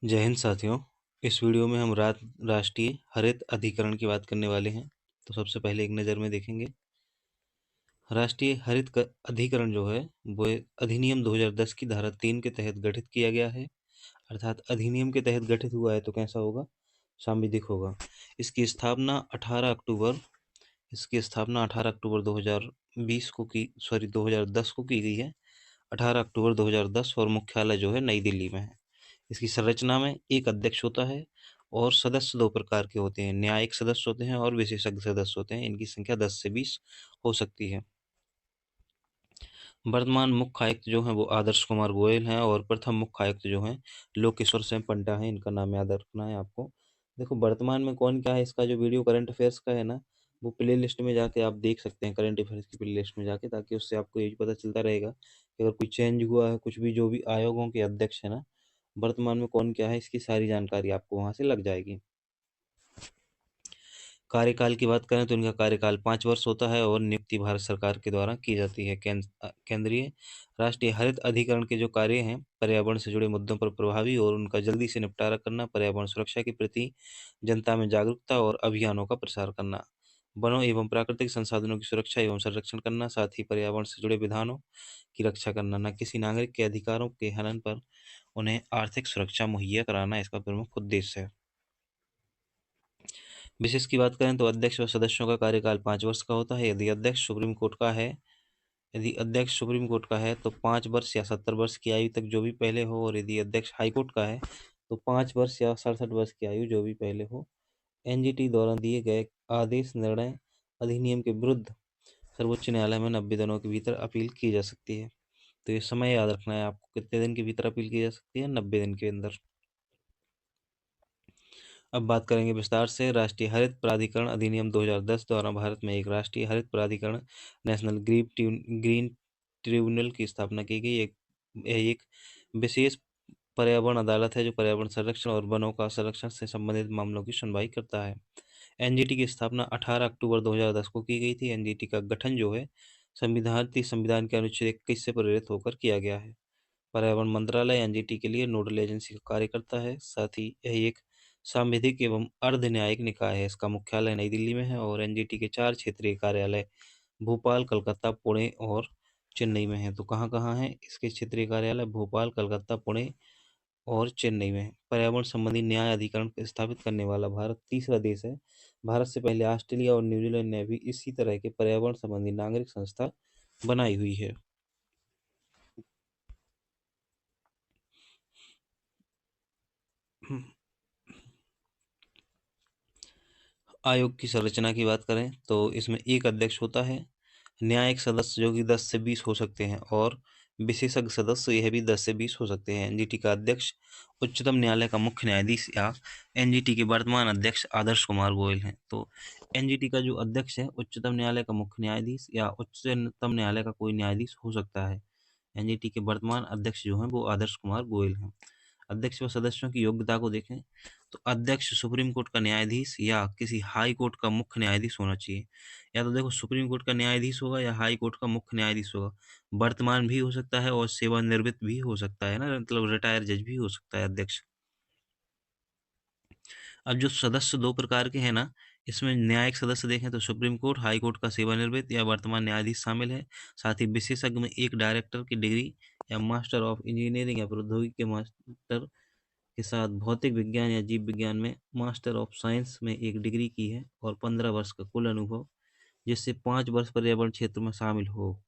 जय हिंद साथियों। इस वीडियो में हम राष्ट्रीय हरित अधिकरण की बात करने वाले हैं। तो सबसे पहले एक नज़र में देखेंगे राष्ट्रीय अधिकरण जो है वो अधिनियम 2010 की धारा 3 के तहत गठित किया गया है। अर्थात अधिनियम के तहत गठित हुआ है तो कैसा होगा, सांविधिक होगा। इसकी स्थापना 18 अक्टूबर इसकी स्थापना 18 अक्टूबर 2010 को की गई है। 18 अक्टूबर 2010 और मुख्यालय जो है नई दिल्ली में है। इसकी संरचना में एक अध्यक्ष होता है और सदस्य दो प्रकार के होते हैं, न्यायिक सदस्य होते हैं और विशेषज्ञ सदस्य होते हैं। इनकी संख्या 10 से 20 हो सकती है। वर्तमान मुख्य आयुक्त जो हैं वो आदर्श कुमार गोयल हैं और प्रथम मुख्य आयुक्त जो हैं लोकेश्वर सिंह पंडा हैं। इनका नाम याद रखना है आपको। देखो वर्तमान में कौन क्या है, इसका जो वीडियो करंट अफेयर्स का है ना, वो प्ले लिस्ट में जाके आप देख सकते हैं, करंट अफेयर्स की प्ले लिस्ट में जाके, ताकि उससे आपको ये पता चलता रहेगा कि अगर कोई चेंज हुआ है, कुछ भी जो भी आयोगों के अध्यक्ष है ना, वर्तमान में कौन क्या है, इसकी सारी जानकारी आपको वहां से लग जाएगी। कार्यकाल की बात करें तो इनका कार्यकाल 5 वर्ष होता है और नियुक्ति भारत सरकार के द्वारा की जाती है। केंद्रीय राष्ट्रीय हरित अधिकरण के जो कार्य हैं, पर्यावरण से जुड़े मुद्दों पर प्रभावी और उनका जल्दी से निपटारा करना, पर्यावरण सुरक्षा के प्रति जनता में जागरूकता और अभियानों का प्रसार करना, वनों एवं प्राकृतिक संसाधनों की सुरक्षा एवं संरक्षण करना, साथ ही पर्यावरण से जुड़े विधानों की रक्षा करना, न किसी नागरिक के अधिकारों के हनन पर उन्हें आर्थिक सुरक्षा मुहैया कराना इसका प्रमुख उद्देश्य है। विशेष की बात करें तो अध्यक्ष व सदस्यों का कार्यकाल 5 वर्ष का होता है। यदि अध्यक्ष सुप्रीम कोर्ट का है तो 5 वर्ष या 70 वर्ष की आयु तक जो भी पहले हो, और यदि अध्यक्ष हाईकोर्ट का है तो 5 वर्ष या 67 वर्ष की आयु जो भी पहले हो। एनजीटी द्वारा दिए गए आदेश, निर्णय, अधिनियम के विरुद्ध सर्वोच्च न्यायालय में 90 दिनों के भीतर अपील की जा सकती है। तो ये समय याद रखना है आपको, कितने दिन के भीतर अपील की जा सकती है, 90 दिन के अंदर। अब बात करेंगे विस्तार से। राष्ट्रीय हरित प्राधिकरण अधिनियम 2010 द्वारा भारत में एक राष्ट्रीय हरित प्राधिकरण नेशनल ग्रीन ट्रिब्यूनल की स्थापना की गई। एक विशेष पर्यावरण अदालत है जो पर्यावरण संरक्षण और वनों का संरक्षण से संबंधित मामलों की सुनवाई करता है। एनजीटी की स्थापना 18 अक्टूबर 2010 को की गई थी। एनजीटी का गठन जो है संविधान के अनुच्छेद 21 से प्रेरित होकर किया गया है। पर्यावरण मंत्रालय एनजीटी के लिए नोडल एजेंसी का कार्य करता है। साथ ही यह एक सांविधिक एवं अर्ध न्यायिक निकाय है। इसका मुख्यालय नई दिल्ली में है और एनजीटी के 4 क्षेत्रीय कार्यालय भोपाल, कलकत्ता, पुणे और चेन्नई में है। तो कहाँ कहाँ है इसके क्षेत्रीय कार्यालय? भोपाल, कलकत्ता, पुणे और चेन्नई में है। पर्यावरण संबंधी न्याय अधिकरण स्थापित करने वाला भारत तीसरा देश है। भारत से पहले ऑस्ट्रेलिया और न्यूजीलैंड ने भी इसी तरह के पर्यावरण संबंधी नागरिक संस्था बनाई हुई है। आयोग की संरचना की बात करें तो इसमें एक अध्यक्ष होता है, न्यायिक सदस्य जो कि 10 से 20 हो सकते हैं, और विशेषज्ञ सदस्य यह भी 10 से 20 हो सकते हैं। एनजीटी का अध्यक्ष उच्चतम न्यायालय का मुख्य न्यायाधीश या एनजीटी के वर्तमान अध्यक्ष आदर्श कुमार गोयल हैं। तो एनजीटी का जो अध्यक्ष है उच्चतम न्यायालय का मुख्य न्यायाधीश या उच्चतम न्यायालय का कोई न्यायाधीश हो सकता है। एनजीटी के वर्तमान अध्यक्ष जो हैं वो आदर्श कुमार गोयल हैं। अध्यक्ष व सदस्यों की योग्यता को देखें तो अध्यक्ष सुप्रीम कोर्ट का न्यायाधीश या किसी हाई कोर्ट का मुख्य न्यायाधीश होना चाहिए। या तो देखो सुप्रीम कोर्ट का न्यायाधीश होगा या हाई कोर्ट का मुख्य न्यायाधीश होगा। वर्तमान भी हो सकता है और सेवानिवृत्त भी हो सकता है ना, मतलब रिटायर जज भी हो सकता है अध्यक्ष। अब जो सदस्य दो प्रकार के हैं ना, इसमें न्यायिक सदस्य देखें तो सुप्रीम कोर्ट, हाई कोर्ट का सेवानिवृत्त या वर्तमान न्यायाधीश शामिल है। साथ ही विशेषज्ञ में एक डायरेक्टर की डिग्री या मास्टर ऑफ इंजीनियरिंग या प्रौद्योगिकी के मास्टर के साथ भौतिक विज्ञान या जीव विज्ञान में मास्टर ऑफ साइंस में एक डिग्री की है और 15 वर्ष का कुल अनुभव, जिससे 5 वर्ष पर्यावरण क्षेत्र में शामिल हो।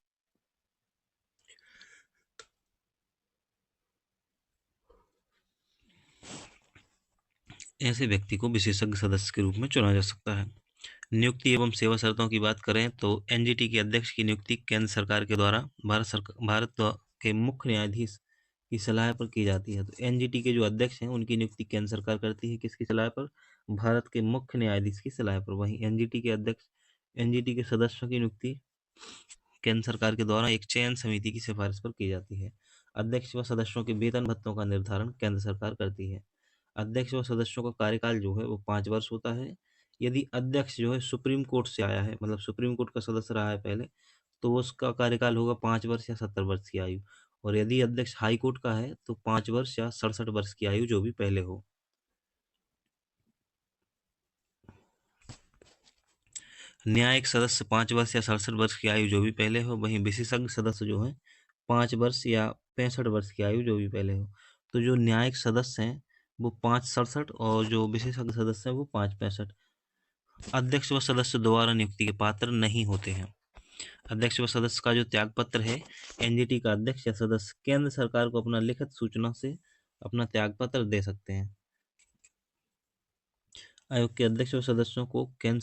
ऐसे व्यक्ति को विशेषज्ञ सदस्य के रूप में चुना जा सकता है। नियुक्ति एवं सेवा शर्तों की बात करें तो एनजीटी के अध्यक्ष की नियुक्ति केंद्र सरकार के द्वारा के मुख्य न्यायाधीश की सलाह पर की जाती है। तो एनजीटी के जो अध्यक्ष हैं उनकी नियुक्ति केंद्र सरकार करती है, किसकी सलाह पर? भारत के मुख्य न्यायाधीश की सलाह पर। वहीं एनजीटी के सदस्यों की नियुक्ति केंद्र सरकार के द्वारा एक चयन समिति की सिफारिश पर की जाती है। अध्यक्ष व सदस्यों के वेतन भत्तों का निर्धारण केंद्र सरकार करती है। अध्यक्ष व सदस्यों का कार्यकाल जो है वो 5 वर्ष होता है। यदि अध्यक्ष जो है सुप्रीम कोर्ट से आया है, मतलब सुप्रीम कोर्ट का सदस्य रहा है पहले, तो उसका कार्यकाल होगा 5 वर्ष या 70 वर्ष की आयु। और यदि अध्यक्ष हाई कोर्ट का है तो 5 वर्ष या 67 वर्ष की आयु जो भी पहले हो। न्यायिक सदस्य 5 वर्ष या 67 वर्ष की आयु जो भी पहले हो। वहीं विशेषज्ञ सदस्य जो हैं 5 वर्ष या 65 वर्ष की आयु जो भी पहले हो। तो जो न्यायिक सदस्य हैं वो 5 67 और जो विशेषज्ञ सदस्य हैं वो 5 65। अध्यक्ष व सदस्य दोबारा नियुक्ति के पात्र नहीं होते हैं। अध्यक्ष व सदस्य का जो त्यागपत्र है, एनजीटी का अध्यक्ष या सदस्य केंद्र सरकार को अपना लिखित सूचना से अपना त्यागपत्र दे सकते हैं। आयोग के अध्यक्ष व सदस्यों को केंद्र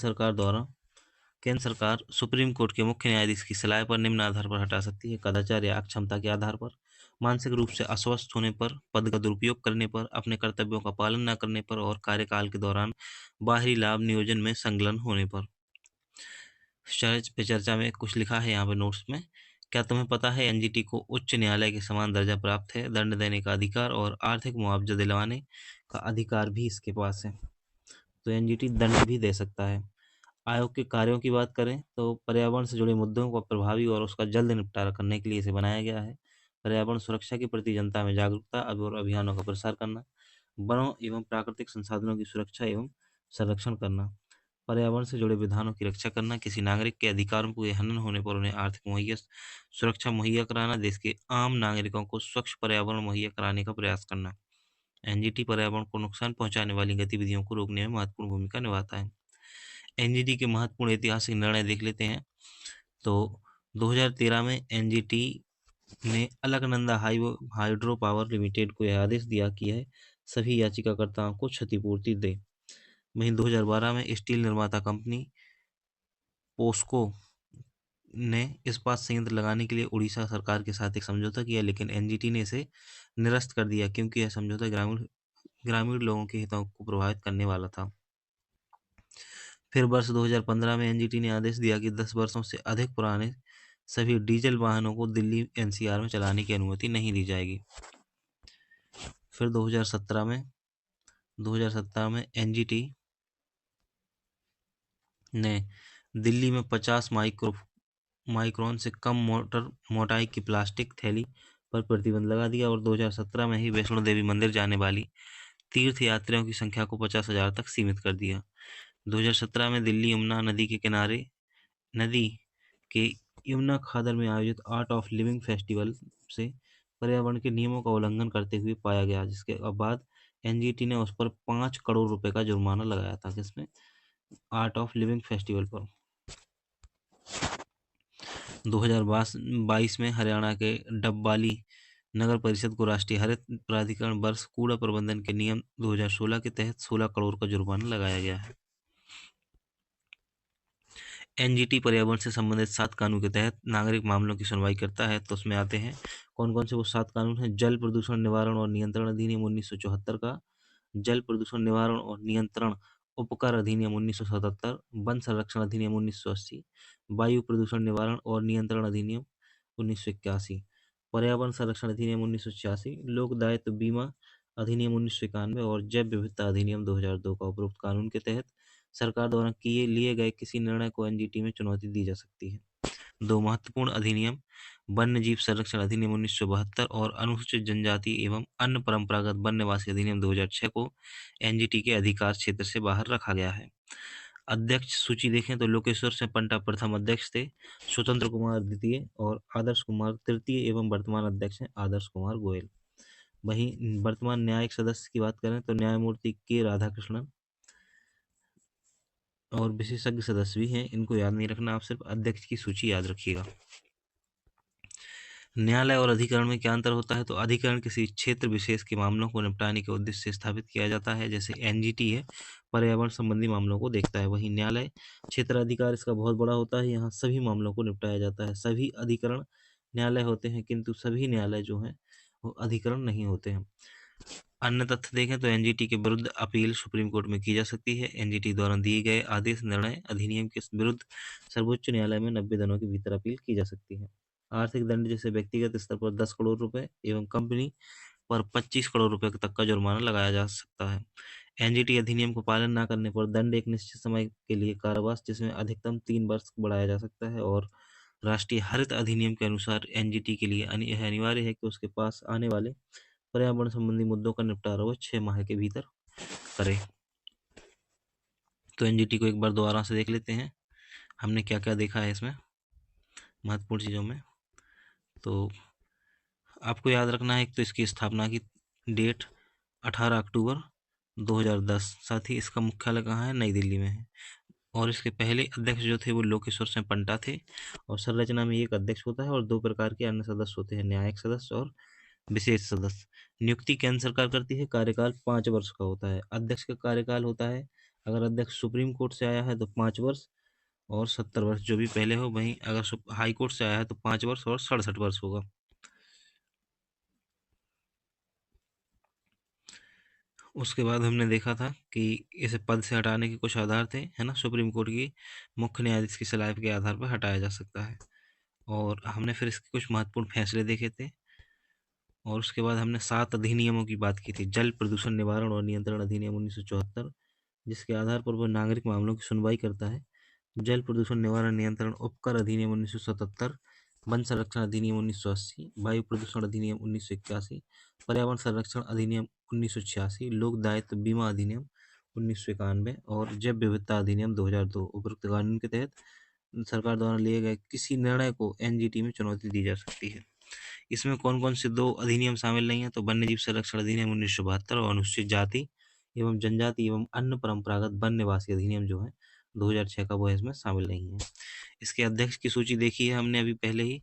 सरकार सुप्रीम कोर्ट के मुख्य न्यायाधीश की सलाह पर निम्न आधार पर हटा सकती है: कदाचार या अक्षमता के आधार पर, मानसिक रूप से अस्वस्थ होने पर, पद का दुरुपयोग करने पर, अपने कर्तव्यों का पालन न करने पर और कार्यकाल के दौरान बाहरी लाभ नियोजन में संलग्न होने पर। चर्चा में कुछ लिखा है यहाँ पे नोट्स में। क्या तुम्हें पता है एनजीटी को उच्च न्यायालय के समान दर्जा प्राप्त है? दंड देने का अधिकार और आर्थिक मुआवजा दिलवाने का अधिकार भी इसके पास है। तो एनजीटी दंड भी दे सकता है। आयोग के कार्यों की बात करें तो पर्यावरण से जुड़े मुद्दों को प्रभावी और उसका जल्द निपटारा करने के लिए इसे बनाया गया है। पर्यावरण सुरक्षा के प्रति जनता में जागरूकता और अभियानों का प्रसार करना, वनों एवं प्राकृतिक संसाधनों की सुरक्षा एवं संरक्षण करना, पर्यावरण से जुड़े विधानों की रक्षा करना, किसी नागरिक के अधिकारों के हनन होने पर उन्हें आर्थिक सुरक्षा मुहैया कराना, देश के आम नागरिकों को स्वच्छ पर्यावरण मुहैया कराने का प्रयास करना। एनजीटी पर्यावरण को नुकसान पहुंचाने वाली गतिविधियों को रोकने में महत्वपूर्ण भूमिका निभाता है। एनजीटी के महत्वपूर्ण ऐतिहासिक निर्णय देख लेते हैं। तो 2013 में एनजीटी ने अलकनंदा हाइड्रो पावर लिमिटेड को यह आदेश दिया कि यह सभी याचिकाकर्ताओं को क्षतिपूर्ति दे। वहीं 2012 में स्टील निर्माता कंपनी पोस्को ने इस्पात संयंत्र लगाने के लिए उड़ीसा सरकार के साथ एक समझौता किया, लेकिन एनजीटी ने इसे निरस्त कर दिया क्योंकि यह समझौता ग्रामीण लोगों के हितों को प्रभावित करने वाला था। फिर वर्ष 2015 में एनजीटी ने आदेश दिया कि 10 वर्षों से अधिक पुराने सभी डीजल वाहनों को दिल्ली एनसीआर में चलाने की अनुमति नहीं दी जाएगी। फिर 2017 में एनजीटी ने दिल्ली में 50 माइक्रोन से कम मोटाई की प्लास्टिक थैली पर प्रतिबंध लगा दिया और 2017 में ही वैष्णो देवी मंदिर जाने वाली तीर्थ यात्रियों की संख्या को 50,000 तक सीमित कर दिया। 2017 में दिल्ली यमुना नदी के यमुना खादर में आयोजित आर्ट ऑफ लिविंग फेस्टिवल से पर्यावरण के नियमों का उल्लंघन करते हुए पाया गया, जिसके बाद एनजीटी ने उस पर 5 करोड़ रुपए का जुर्माना लगाया था। किसमें? आर्ट ऑफ लिविंग फेस्टिवल पर। 2022 में हरियाणा के डबवाली नगर परिषद को राष्ट्रीय हरित प्राधिकरण वर्ष कूड़ा प्रबंधन के नियम 2016 के तहत 16 करोड़ का जुर्माना लगाया गया है। एनजीटी पर्यावरण से संबंधित 7 कानून के तहत नागरिक मामलों की सुनवाई करता है। तो उसमें आते हैं कौन कौन से वो 7 कानून हैं। जल प्रदूषण निवारण और नियंत्रण अधिनियम 1974 का, जल प्रदूषण निवारण और नियंत्रण उपकर अधिनियम 1977, वन संरक्षण अधिनियम 1980, वायु प्रदूषण निवारण और नियंत्रण अधिनियम 1981, पर्यावरण संरक्षण अधिनियम 1986, लोक दायित्व बीमा अधिनियम 1991 और जैव विविधता अधिनियम 2002 का। उपरोक्त कानून के तहत सरकार द्वारा लिए गए किसी निर्णय को एनजीटी में चुनौती दी जा सकती है। 2 महत्वपूर्ण अधिनियम, वन्य जीव संरक्षण अधिनियम 1972 और अनुसूचित जनजाति एवं अन्य परंपरागत वन्यवासी अधिनियम 2006 को एनजीटी के अधिकार क्षेत्र से बाहर रखा गया है। अध्यक्ष सूची देखें तो लोकेश्वर से पंटा प्रथम अध्यक्ष थे, स्वतंत्र कुमार द्वितीय और आदर्श कुमार तृतीय एवं वर्तमान अध्यक्ष हैं आदर्श कुमार गोयल। वहीं वर्तमान न्यायिक सदस्य की बात करें तो न्यायमूर्ति के राधाकृष्णन और विशेषज्ञ सदस्य भी हैं। इनको याद नहीं रखना, आप सिर्फ अध्यक्ष की सूची याद रखिएगा। न्यायालय और अधिकरण में क्या अंतर होता है? तो अधिकरण किसी क्षेत्र विशेष के मामलों को निपटाने के उद्देश्य से स्थापित किया जाता है, जैसे एनजीटी है पर्यावरण संबंधी मामलों को देखता है। वहीं न्यायालय क्षेत्र अधिकार इसका बहुत बड़ा होता है, यहाँ सभी मामलों को निपटाया जाता है। सभी अधिकरण न्यायालय होते हैं किंतु सभी न्यायालय जो हैं वो अधिकरण नहीं होते हैं। अन्य तथ्य देखें तो एनजीटी के विरुद्ध अपील सुप्रीम कोर्ट में की जा सकती है। एनजीटी द्वारा दिए गए आदेश, निर्णय, अधिनियम के विरुद्ध सर्वोच्च न्यायालय में 90 दिनों के भीतर अपील की जा सकती है। आर्थिक दंड जैसे व्यक्तिगत स्तर पर 10 करोड़ रुपए एवं कंपनी पर 25 करोड़ रुपए तक का जुर्माना लगाया जा सकता है। एनजीटी अधिनियम को पालन न करने पर दंड एक निश्चित समय के लिए कारावास जिसमें अधिकतम 3 वर्ष बढ़ाया जा सकता है और राष्ट्रीय हरित अधिनियम के अनुसार एनजीटी के लिए यह अनिवार्य है कि उसके पास आने वाले पर्यावरण संबंधी मुद्दों का निपटारा वो 6 माह के भीतर करे। तो एनजीटी को एक बार दोबारा से देख लेते हैं, हमने क्या क्या देखा है इसमें महत्वपूर्ण चीज़ों में। तो आपको याद रखना है, एक तो इसकी स्थापना की डेट 18 अक्टूबर 2010, साथ ही इसका मुख्यालय कहाँ है, नई दिल्ली में है। और इसके पहले अध्यक्ष जो थे वो लोकेश्वर सिंह पंटा थे, और संरचना में एक अध्यक्ष होता है और 2 प्रकार के अन्य सदस्य होते हैं, न्यायिक सदस्य और विशेष सदस्य। नियुक्ति केंद्र सरकार करती है, कार्यकाल 5 वर्ष का होता है। अध्यक्ष का कार्यकाल होता है, अगर अध्यक्ष सुप्रीम कोर्ट से आया है तो 5 वर्ष और 70 वर्ष जो भी पहले हो, वहीं अगर हाई कोर्ट से आया है तो 5 वर्ष और 67 वर्ष होगा। उसके बाद हमने देखा था कि इसे पद से हटाने के कुछ आधार थे, है ना, सुप्रीम कोर्ट की मुख्य न्यायाधीश की सलाह के आधार पर हटाया जा सकता है। और हमने फिर इसके कुछ महत्वपूर्ण फैसले देखे थे। और उसके बाद हमने 7 अधिनियमों की बात की थी। जल प्रदूषण निवारण और नियंत्रण अधिनियम 1974, जिसके आधार पर वह नागरिक मामलों की सुनवाई करता है। जल प्रदूषण निवारण नियंत्रण उपकर अधिनियम 1977, वन संरक्षण अधिनियम 1980, वायु प्रदूषण अधिनियम 1981, पर्यावरण संरक्षण अधिनियम 1986, लोक दायित्व बीमा अधिनियम 1991 और जैव विविधता अधिनियम 2002। उपरोक्त कानून के तहत सरकार द्वारा लिए गए किसी निर्णय को एनजीटी में चुनौती दी जा सकती है। इसमें कौन कौन से 2 अधिनियम शामिल नहीं है, तो वन्य जीव संरक्षण अधिनियम 1972 और अनुसूचित जाति एवं जनजाति एवं अन्य परंपरागत वन निवासी अधिनियम जो है 2006 का, वो इसमें शामिल नहीं है। इसके अध्यक्ष की सूची देखी है हमने अभी पहले ही।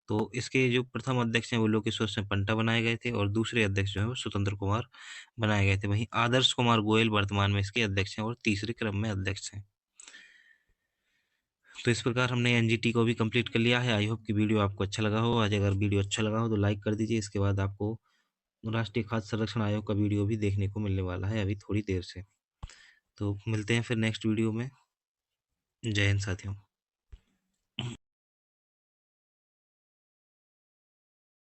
तो इसके जो प्रथम अध्यक्ष हैं वो लोकेश्वर सिंह पंटा बनाए गए थे, और दूसरे अध्यक्ष जो है वो स्वतंत्र कुमार बनाए गए थे। वहीं आदर्श कुमार गोयल वर्तमान में इसके अध्यक्ष हैं और तीसरे क्रम में अध्यक्ष हैं। तो इस प्रकार हमने एनजीटी को भी कंप्लीट कर लिया है। आई होप कि वीडियो आपको अच्छा लगा हो। आज अगर वीडियो अच्छा लगा हो तो लाइक कर दीजिए। इसके बाद आपको राष्ट्रीय खाद्य संरक्षण आयोग का वीडियो भी देखने को मिलने वाला है अभी थोड़ी देर से। तो मिलते हैं फिर नेक्स्ट वीडियो में। जय हिंद साथियों।